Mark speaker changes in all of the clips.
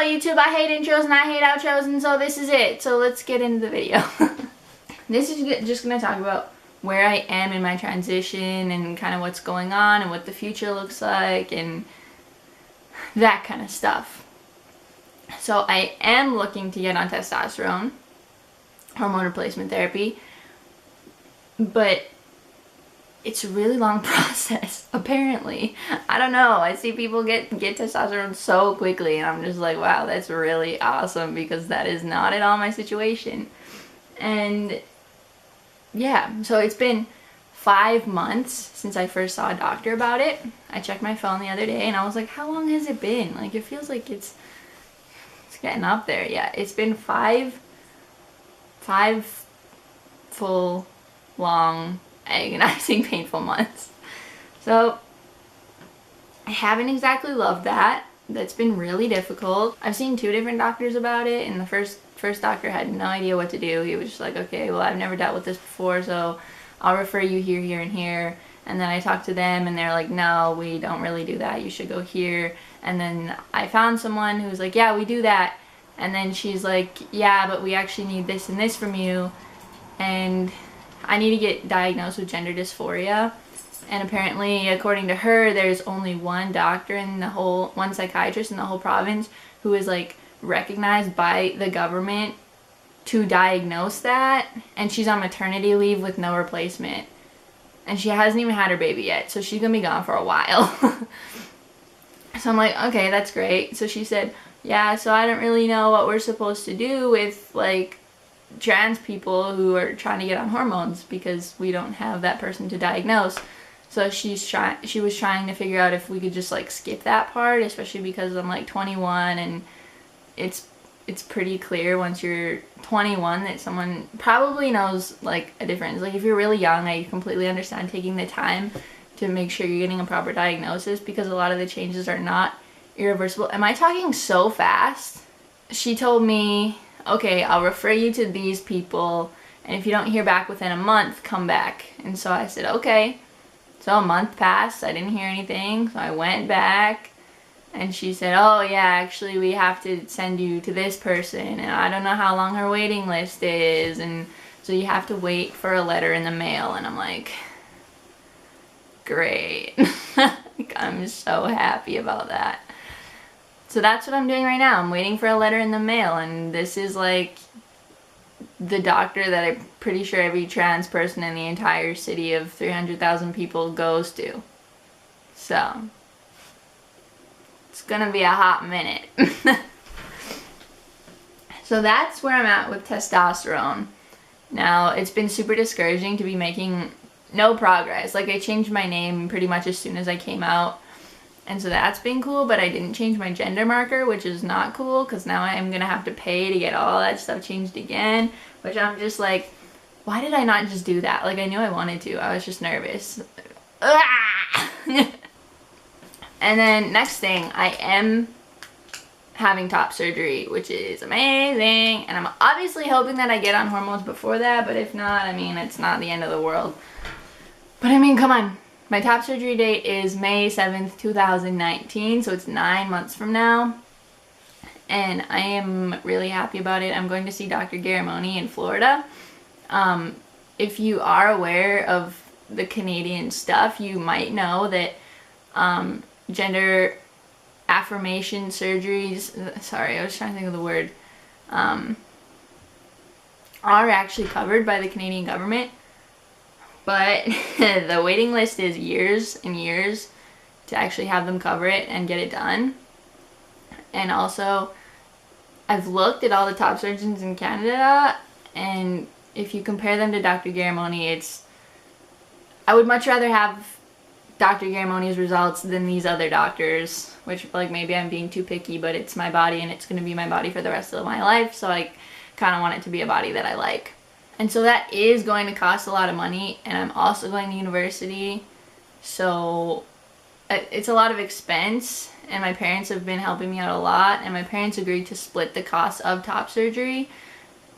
Speaker 1: Hello YouTube, I hate intros and I hate outros, and so this is it. So let's get into the video. This is just going to talk about where I am in my transition and kind of what's going on and what the future looks like and that kind of stuff. So I am looking to get on testosterone, hormone replacement therapy, but it's a really long process, apparently. I don't know. I see people get testosterone so quickly, and I'm just like, wow, that's really awesome, because that is not at all my situation. And yeah, so it's been 5 months since I first saw a doctor about it. I checked my phone the other day, and I was like, how long has it been? Like, it feels like it's getting up there. Yeah, it's been five full, long, agonizing, painful months. So I haven't exactly loved that. That's been really difficult. I've seen 2 different doctors about it, and the first doctor had no idea what to do. He was just like, okay, well, I've never dealt with this before, so I'll refer you here, here, and here. And then I talked to them, and they're like, no, we don't really do that. You should go here. And then I found someone who was like, yeah, we do that. And then she's like, yeah, but we actually need this and this from you. And I need to get diagnosed with gender dysphoria. And apparently, according to her, there's only one doctor in the whole, one psychiatrist in the whole province who is like recognized by the government to diagnose that. And she's on maternity leave with no replacement. And she hasn't even had her baby yet, so she's gonna be gone for a while. So I'm like, okay, that's great. So she said, yeah, so I don't really know what we're supposed to do with like trans people who are trying to get on hormones, because we don't have that person to diagnose. So she was trying to figure out if we could just like skip that part, especially because I'm like 21, and it's pretty clear once you're 21 that someone probably knows like a difference. Like if you're really young, I completely understand taking the time to make sure you're getting a proper diagnosis, because a lot of the changes are not irreversible. Am I talking so fast? She told me, okay, I'll refer you to these people, and if you don't hear back within a month, come back. And so I said, okay. So a month passed, I didn't hear anything, so I went back, and she said, oh yeah, actually we have to send you to this person, and I don't know how long her waiting list is, and so you have to wait for a letter in the mail. And I'm like, great. Like, I'm so happy about that. So that's what I'm doing right now. I'm waiting for a letter in the mail, and this is like the doctor that I'm pretty sure every trans person in the entire city of 300,000 people goes to. So it's gonna be a hot minute. So that's where I'm at with testosterone. Now, it's been super discouraging to be making no progress. Like, I changed my name pretty much as soon as I came out, and so that's been cool, but I didn't change my gender marker, which is not cool, because now I'm gonna have to pay to get all that stuff changed again, which I'm just like, why did I not just do that? Like, I knew I wanted to. I was just nervous. And then next thing, I am having top surgery, which is amazing, and I'm obviously hoping that I get on hormones before that, but if not, I mean, it's not the end of the world. But I mean, come on. My top surgery date is May 7th, 2019, so it's 9 months from now. And I am really happy about it. I'm going to see Dr. Garamoni in Florida. If you are aware of the Canadian stuff, you might know that gender affirmation surgeries, sorry, I was trying to think of the word, are actually covered by the Canadian government. But the waiting list is years and years to actually have them cover it and get it done. And also, I've looked at all the top surgeons in Canada, and if you compare them to Dr. Garamoni, I would much rather have Dr. Garamoni's results than these other doctors, which, like, maybe I'm being too picky, but it's my body, and it's going to be my body for the rest of my life, so I kind of want it to be a body that I like. And so that is going to cost a lot of money, and I'm also going to university, so it's a lot of expense, and my parents have been helping me out a lot, and my parents agreed to split the cost of top surgery.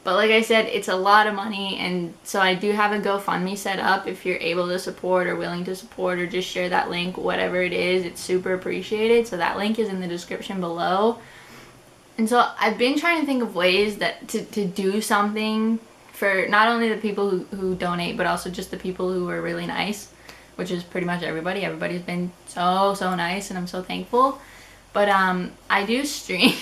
Speaker 1: But like I said, it's a lot of money, and so I do have a GoFundMe set up if you're able to support or willing to support, or just share that link, whatever it is, it's super appreciated. So that link is in the description below. And so I've been trying to think of ways that to do something for not only the people who donate, but also just the people who are really nice, which is pretty much everybody. Everybody's been so nice, and I'm so thankful. But I do stream.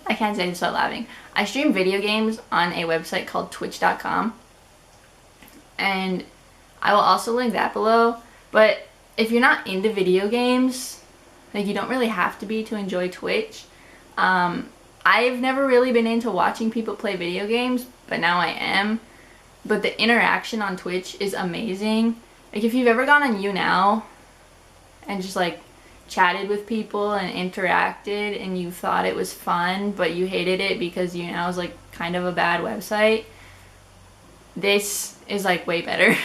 Speaker 1: I can't say this without laughing. I stream video games on a website called twitch.com, and I will also link that below. But if you're not into video games, like, you don't really have to be to enjoy Twitch. I've never really been into watching people play video games, but now I am. But the interaction on Twitch is amazing. Like, if you've ever gone on YouNow and just like chatted with people and interacted and you thought it was fun but you hated it because YouNow is like kind of a bad website, this is like way better.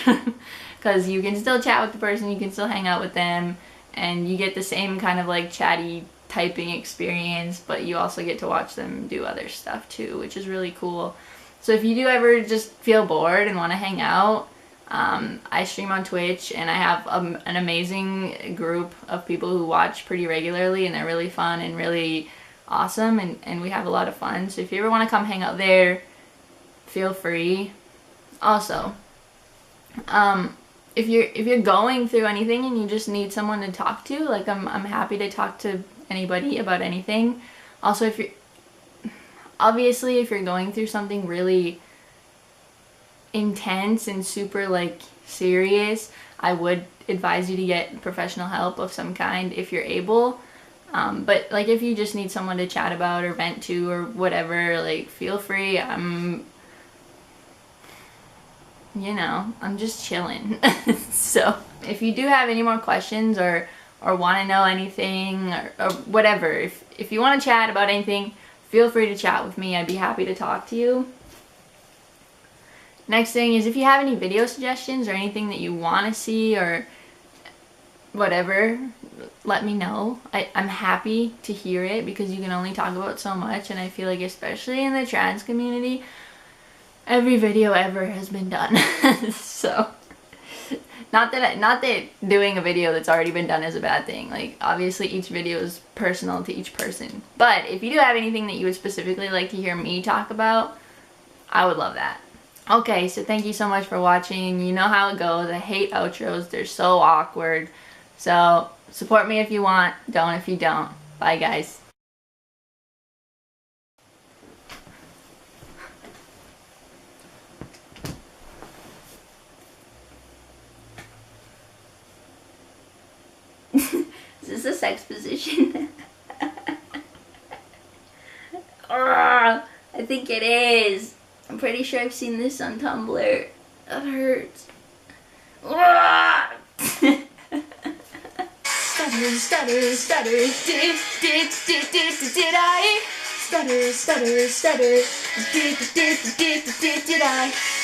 Speaker 1: Because you can still chat with the person, you can still hang out with them, and you get the same kind of like chatty typing experience, but you also get to watch them do other stuff too, which is really cool. So if you do ever just feel bored and want to hang out, I stream on Twitch, and I have an amazing group of people who watch pretty regularly, and they're really fun and really awesome, and we have a lot of fun. So if you ever want to come hang out there, feel free. Also, if you're going through anything and you just need someone to talk to, like, I'm happy to talk to anybody about anything. Also, if you're going through something really intense and super like serious, I would advise you to get professional help of some kind if you're able. But like, if you just need someone to chat about or vent to or whatever, like, feel free. I'm just chilling. So if you do have any more questions or want to know anything or whatever, if you want to chat about anything, feel free to chat with me. I'd be happy to talk to you. Next thing is, if you have any video suggestions or anything that you want to see or whatever, let me know. I'm happy to hear it, because you can only talk about so much, and I feel like, especially in the trans community, every video ever has been done. So not that doing a video that's already been done is a bad thing. Like, obviously each video is personal to each person, but if you do have anything that you would specifically like to hear me talk about, I would love that. Okay, so thank you so much for watching. You know how it goes. I hate outros. They're so awkward. So support me if you want, don't if you don't. Bye, guys. Is this a sex position? I think it is. I'm pretty sure I've seen this on Tumblr. That hurts. Stutter, stutter, did I? Stutter, stutter, stutter, did I?